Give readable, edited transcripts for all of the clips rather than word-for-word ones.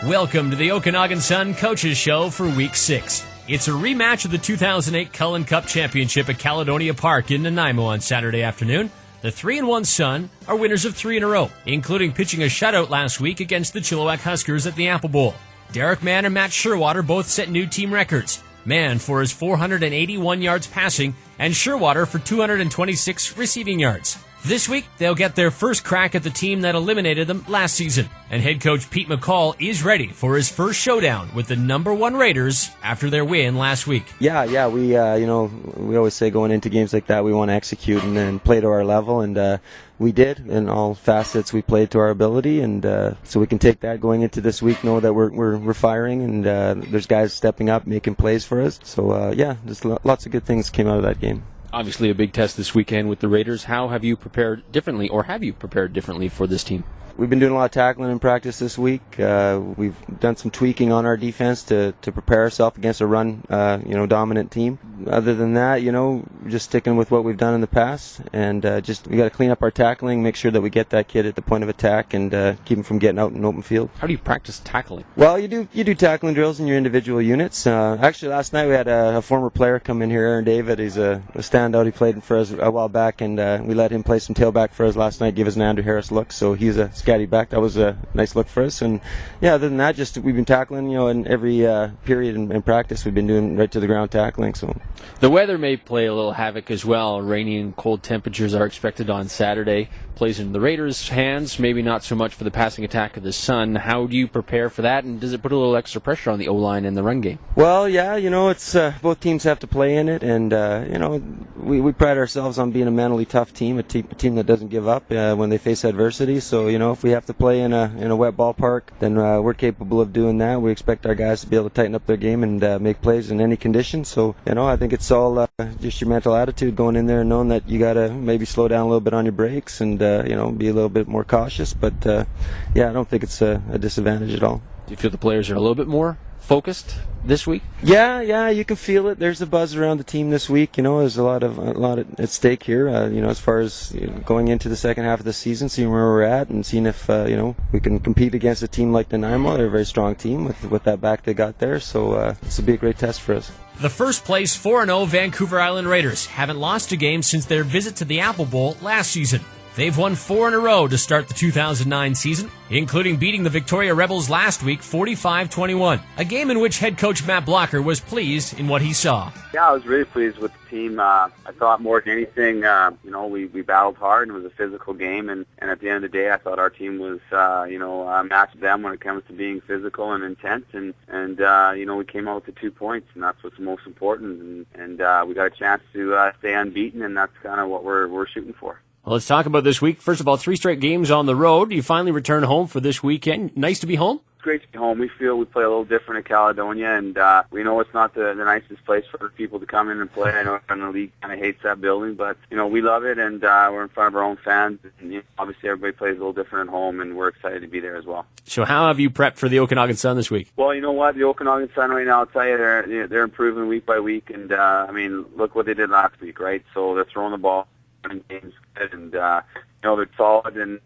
Welcome to the Okanagan Sun Coaches Show for Week 6. It's a rematch of the 2008 Cullen Cup Championship at Caledonia Park in Nanaimo on Saturday afternoon. The 3-1 Sun are winners of 3 in a row, including pitching a shutout last week against the Chilliwack Huskers at the Apple Bowl. Derek Mann and Matt Sherwater both set new team records. Mann for his 481 yards passing and Sherwater for 226 receiving yards. This week, they'll get their first crack at the team that eliminated them last season. And head coach Pete McCall is ready for his first showdown with the number 1 Raiders after their win last week. Yeah, we always say going into games like that, we want to execute and then play to our level, and we did. In all facets, we played to our ability, and so we can take that going into this week, know that we're firing, and there's guys stepping up, making plays for us. So, there's lots of good things came out of that game. Obviously a big test this weekend with the Raiders. How have you prepared differently, or have you prepared differently for this team? We've been doing a lot of tackling in practice this week. We've done some tweaking on our defense to prepare ourselves against a run, dominant team. Other than that, just sticking with what we've done in the past, and we got to clean up our tackling, make sure that we get that kid at the point of attack, and keep him from getting out in open field. How do you practice tackling? Well, you do tackling drills in your individual units. Actually, last night we had a former player come in here, Aaron David. He's a standout. He played for us a while back, and we let him play some tailback for us last night, give us an Andrew Harris look. So he's a scatty back. That was a nice look for us. And other than that, just we've been tackling, in every period in practice. We've been doing right to the ground tackling. So the weather may play a little havoc as well. Rainy and cold temperatures are expected on Saturday. Plays in the Raiders' hands, maybe not so much for the passing attack of the Sun. How do you prepare for that, and does it put a little extra pressure on the O-line and the run game? Well, yeah, it's both teams have to play in it, and we pride ourselves on being a mentally tough team, a team that doesn't give up when they face adversity. So if we have to play in a wet ballpark, then we're capable of doing that. We expect our guys to be able to tighten up their game and make plays in any condition. So I think it's all just your mental attitude going in there and knowing that you got to maybe slow down a little bit on your brakes and be a little bit more cautious. But I don't think it's a disadvantage at all. Do you feel the players are a little bit more focused this week? Yeah, you can feel it. There's a buzz around the team this week. There's a lot at stake here. As far as going into the second half of the season, seeing where we're at, and seeing if we can compete against a team like Nanaimo. They're a very strong team with that back they got there. So this will be a great test for us. The first place 4-0 Vancouver Island Raiders haven't lost a game since their visit to the Apple Bowl last season. They've won 4 in a row to start the 2009 season, including beating the Victoria Rebels last week 45-21, a game in which head coach Matt Blocker was pleased in what he saw. Yeah, I was really pleased with the team. I thought more than anything, we battled hard, and it was a physical game, and at the end of the day, I thought our team was, matched them when it comes to being physical and intense, and we came out with the 2 points, and that's what's most important, and we got a chance to stay unbeaten, and that's kind of what we're shooting for. Well, let's talk about this week. First of all, 3 straight games on the road. You finally return home for this weekend. Nice to be home? It's great to be home. We feel we play a little different in Caledonia, and we know it's not the nicest place for people to come in and play. I know the league kind of hates that building, but we love it, and we're in front of our own fans. And, obviously, everybody plays a little different at home, and we're excited to be there as well. So how have you prepped for the Okanagan Sun this week? Well, you know what? The Okanagan Sun right now, I'll tell you, they're improving week by week, and look what they did last week, right? So they're throwing the ball, running games good, and they're solid, and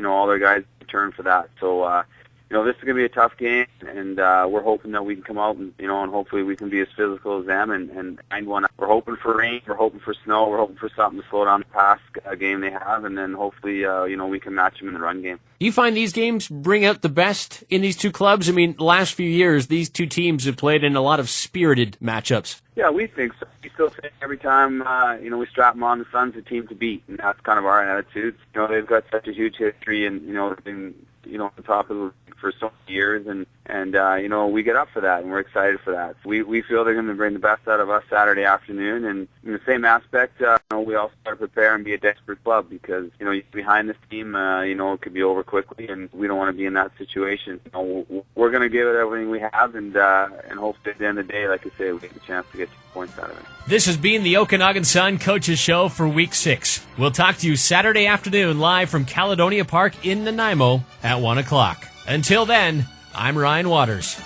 all their guys return for that. So this is going to be a tough game, and we're hoping that we can come out and hopefully we can be as physical as them and find one. We're hoping for rain, we're hoping for snow, we're hoping for something to slow down the pass game they have, and then hopefully we can match them in the run game. Do you find these games bring out the best in these two clubs? I mean, the last few years, these two teams have played in a lot of spirited matchups. Yeah, we think so. We still think every time, we strap them on, the Sun's a team to beat, and that's kind of our attitude. They've got such a huge history, and, they've been, on top of the league for so many years, and we get up for that, and we're excited for that. We feel they're going to bring the best out of us Saturday afternoon, and in the same aspect, we also got to prepare and be a desperate club, because, behind this team, it could be over quickly, and we don't want to be in that situation. We're going to give it everything we have, and hopefully at the end of the day, like I say, we get a chance to get 2 points out of it. This has been the Okanagan Sun Coaches Show for Week 6. We'll talk to you Saturday afternoon live from Caledonia Park in Nanaimo at 1 o'clock. Until then, I'm Ryan Waters.